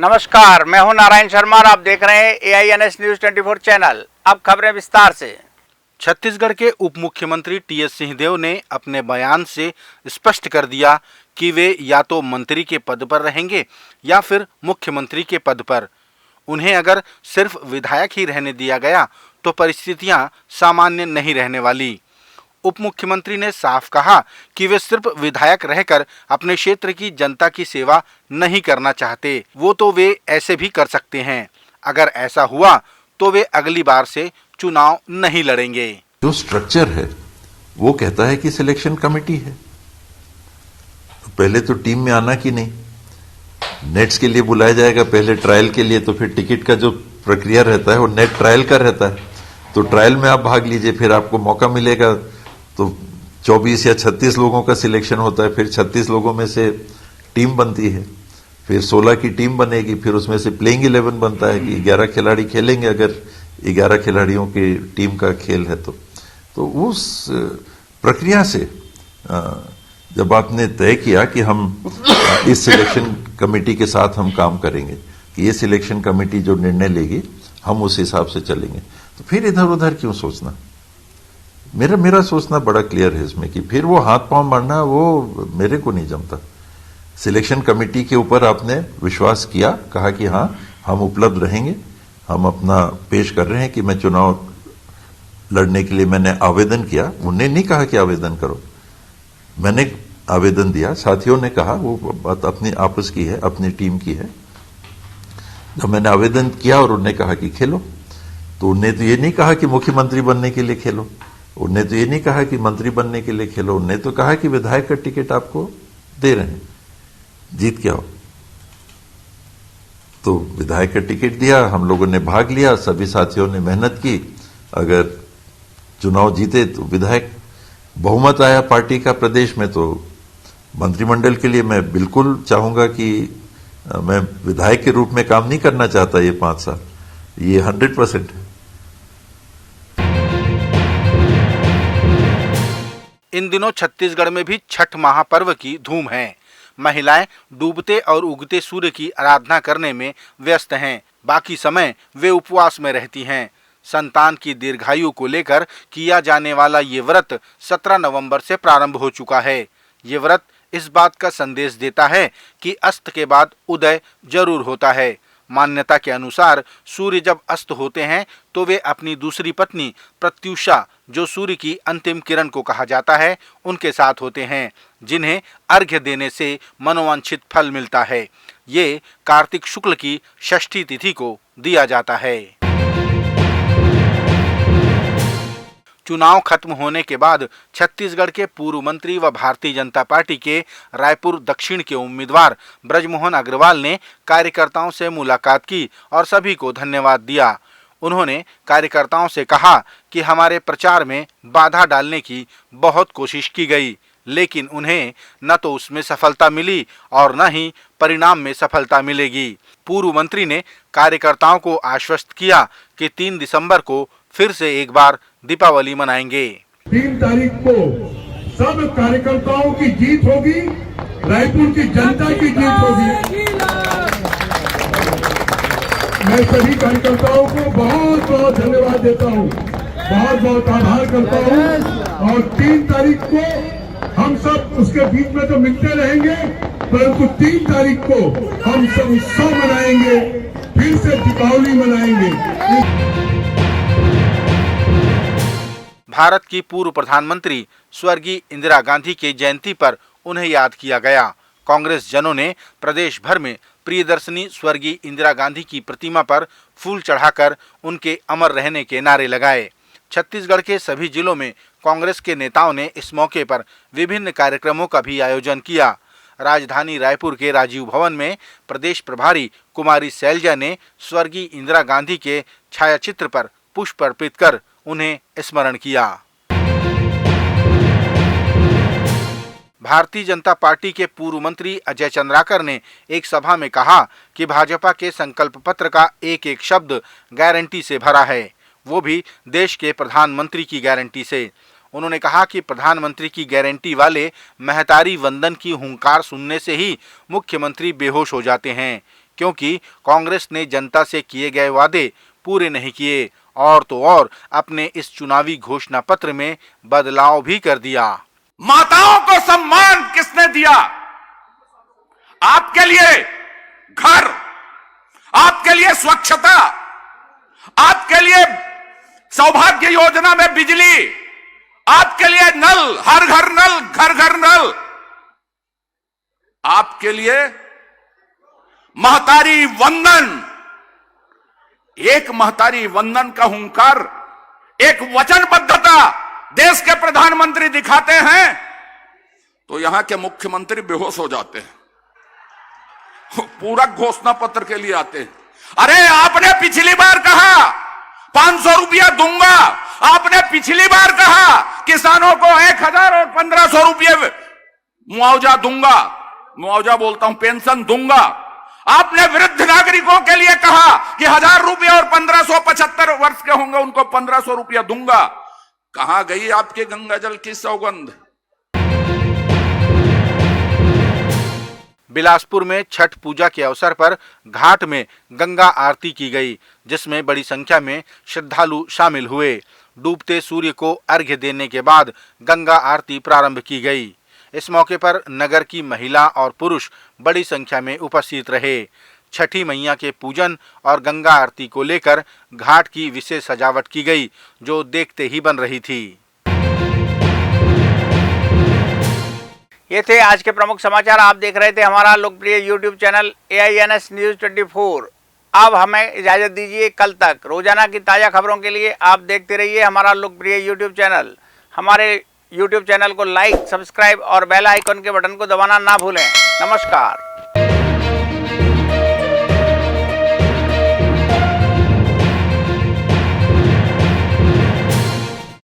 नमस्कार, मैं हूं नारायण शर्मा और आप देख रहे हैं AINS न्यूज 24 चैनल। अब खबरें विस्तार से। छत्तीसगढ़ के उप मुख्यमंत्री टी.एस. सिंहदेव ने अपने बयान से स्पष्ट कर दिया कि वे या तो मंत्री के पद पर रहेंगे या फिर मुख्यमंत्री के पद पर। उन्हें अगर सिर्फ विधायक ही रहने दिया गया तो परिस्थितियां सामान्य नहीं रहने वाली। उप मुख्यमंत्री ने साफ कहा कि वे सिर्फ विधायक रहकर अपने क्षेत्र की जनता की सेवा नहीं करना चाहते। वो तो वे ऐसे भी कर सकते हैं। अगर ऐसा हुआ तो वे अगली बार से चुनाव नहीं लड़ेंगे। जो स्ट्रक्चर है वो कहता है कि सिलेक्शन कमेटी है। पहले तो टीम में आना कि नहीं, नेट्स के लिए बुलाया जाएगा, पहले ट्रायल के लिए, तो फिर टिकट का जो प्रक्रिया रहता है वो नेट ट्रायल का रहता है। तो ट्रायल में आप भाग लीजिए, फिर आपको मौका मिलेगा। तो 24 या 36 लोगों का सिलेक्शन होता है, फिर 36 लोगों में से टीम बनती है, फिर 16 की टीम बनेगी, फिर उसमें से प्लेइंग 11 बनता है कि 11 खिलाड़ी खेलेंगे अगर 11 खिलाड़ियों की टीम का खेल है तो उस प्रक्रिया से जब आपने तय किया कि हम इस सिलेक्शन कमेटी के साथ हम काम करेंगे, कि ये सिलेक्शन कमेटी जो निर्णय लेगी हम उस हिसाब से चलेंगे, तो फिर इधर उधर क्यों सोचना। मेरा सोचना बड़ा क्लियर है इसमें कि फिर वो हाथ पांव मारना वो मेरे को नहीं जमता। सिलेक्शन कमेटी के ऊपर आपने विश्वास किया, कहा कि हाँ हम उपलब्ध रहेंगे, हम अपना पेश कर रहे हैं कि मैं चुनाव लड़ने के लिए मैंने आवेदन किया। उन्होंने नहीं कहा कि आवेदन करो, मैंने आवेदन दिया, साथियों ने कहा, वो बात अपनी आपस की है, अपनी टीम की है। जब मैंने आवेदन किया और उन्होंने कहा कि खेलो, तो उन्होंने तो ये नहीं कहा कि मुख्यमंत्री बनने के लिए खेलो, उन्होंने तो ये नहीं कहा कि मंत्री बनने के लिए खेलो, उन्होंने तो कहा कि विधायक का टिकट आपको दे रहे हैं, जीत के आओ। तो विधायक का टिकट दिया, हम लोगों ने भाग लिया, सभी साथियों ने मेहनत की। अगर चुनाव जीते तो विधायक, बहुमत आया पार्टी का प्रदेश में, तो मंत्रिमंडल के लिए मैं बिल्कुल चाहूंगा कि मैं विधायक के रूप में काम नहीं करना चाहता ये 5 साल, ये 100% है। इन दिनों छत्तीसगढ़ में भी छठ महापर्व की धूम है। महिलाएं डूबते और उगते सूर्य की आराधना करने में व्यस्त हैं। बाकी समय वे उपवास में रहती हैं। संतान की दीर्घायु को लेकर किया जाने वाला ये व्रत 17 नवंबर से प्रारंभ हो चुका है। ये व्रत इस बात का संदेश देता है कि अस्त के बाद उदय जरूर होता है। मान्यता के अनुसार सूर्य जब अस्त होते हैं तो वे अपनी दूसरी पत्नी प्रत्युषा, जो सूर्य की अंतिम किरण को कहा जाता है, उनके साथ होते हैं, जिन्हें अर्घ्य देने से मनोवांछित फल मिलता है। ये कार्तिक शुक्ल की षष्ठी तिथि को दिया जाता है। चुनाव खत्म होने के बाद छत्तीसगढ़ के पूर्व मंत्री व भारतीय जनता पार्टी के रायपुर दक्षिण के उम्मीदवार ब्रजमोहन अग्रवाल ने कार्यकर्ताओं से मुलाकात की और सभी को धन्यवाद दिया। उन्होंने कार्यकर्ताओं से कहा कि हमारे प्रचार में बाधा डालने की बहुत कोशिश की गई, लेकिन उन्हें न तो उसमें सफलता मिली और न ही परिणाम में सफलता मिलेगी। पूर्व मंत्री ने कार्यकर्ताओं को आश्वस्त किया कि 3 दिसंबर को फिर से एक बार दीपावली मनाएंगे। 3 तारीख को सब कार्यकर्ताओं की जीत होगी, रायपुर की जनता की जीत होगी। मैं सभी कार्यकर्ताओं को बहुत बहुत धन्यवाद देता हूँ, बहुत बहुत आभार करता हूँ। और 3 तारीख को हम सब उसके बीच में तो मिलते रहेंगे, परंतु 3 तारीख को हम सब उत्सव मनाएंगे, फिर से दीपावली मनाएंगे। भारत की पूर्व प्रधानमंत्री स्वर्गीय इंदिरा गांधी की जयंती पर उन्हें याद किया गया। कांग्रेस जनों ने प्रदेश भर में प्रियदर्शनी स्वर्गीय इंदिरा गांधी की प्रतिमा पर फूल चढ़ाकर उनके अमर रहने के नारे लगाए। छत्तीसगढ़ के सभी जिलों में कांग्रेस के नेताओं ने इस मौके पर विभिन्न कार्यक्रमों का भी आयोजन किया। राजधानी रायपुर के राजीव भवन में प्रदेश प्रभारी कुमारी शैलजा ने स्वर्गीय इंदिरा गांधी के छायाचित्र पर पुष्प अर्पित कर उन्हें स्मरण किया। भारतीय जनता पार्टी के पूर्व मंत्री अजय चंद्राकर ने एक सभा में कहा कि भाजपा के संकल्प पत्र का एक एक शब्द गारंटी से भरा है, वो भी देश के प्रधानमंत्री की गारंटी से। उन्होंने कहा कि प्रधानमंत्री की गारंटी वाले महतारी वंदन की हुंकार सुनने से ही मुख्यमंत्री बेहोश हो जाते हैं, क्योंकि कांग्रेस ने जनता से किए गए वादे पूरे नहीं किए और तो और अपने इस चुनावी घोषणा पत्र में बदलाव भी कर दिया। माताओं को सम्मान किसने दिया? आपके लिए घर, आपके लिए स्वच्छता, आपके लिए सौभाग्य योजना में बिजली, आपके लिए नल, हर घर नल, घर घर नल, आपके लिए महतारी वंदन। एक महतारी वंदन का हुंकार, एक वचनबद्धता देश के प्रधानमंत्री दिखाते हैं तो यहां के मुख्यमंत्री बेहोश हो जाते हैं, पूरा घोषणा पत्र के लिए आते हैं। अरे आपने पिछली बार कहा 500 रुपया दूंगा, आपने पिछली बार कहा किसानों को 1000 और 1500 रुपये मुआवजा दूंगा, मुआवजा बोलता हूं पेंशन दूंगा। आपने वृद्ध नागरिकों के लिए कहा कि 1000 रुपये और 1575 वर्ष के होंगे उनको 1500 रुपया दूंगा। कहां गई आपके गंगा जल की सौगंध? बिलासपुर में छठ पूजा के अवसर पर घाट में गंगा आरती की गई, जिसमें बड़ी संख्या में श्रद्धालु शामिल हुए। डूबते सूर्य को अर्घ्य देने के बाद गंगा आरती प्रारंभ की गई। इस मौके पर नगर की महिला और पुरुष बड़ी संख्या में उपस्थित रहे। छठी मैया के पूजन और गंगा आरती को लेकर घाट की विशेष सजावट की गई, जो देखते ही बन रही थी। ये थे आज के प्रमुख समाचार। आप देख रहे थे हमारा लोकप्रिय YouTube चैनल AINS News 24। अब हमें इजाजत दीजिए। कल तक रोजाना की ताज़ा खबरों के लिए आप देखते रहिए हमारा लोकप्रिय YouTube चैनल। हमारे YouTube चैनल को लाइक, सब्सक्राइब और बेल आइकन के बटन को दबाना ना भूलें। नमस्कार।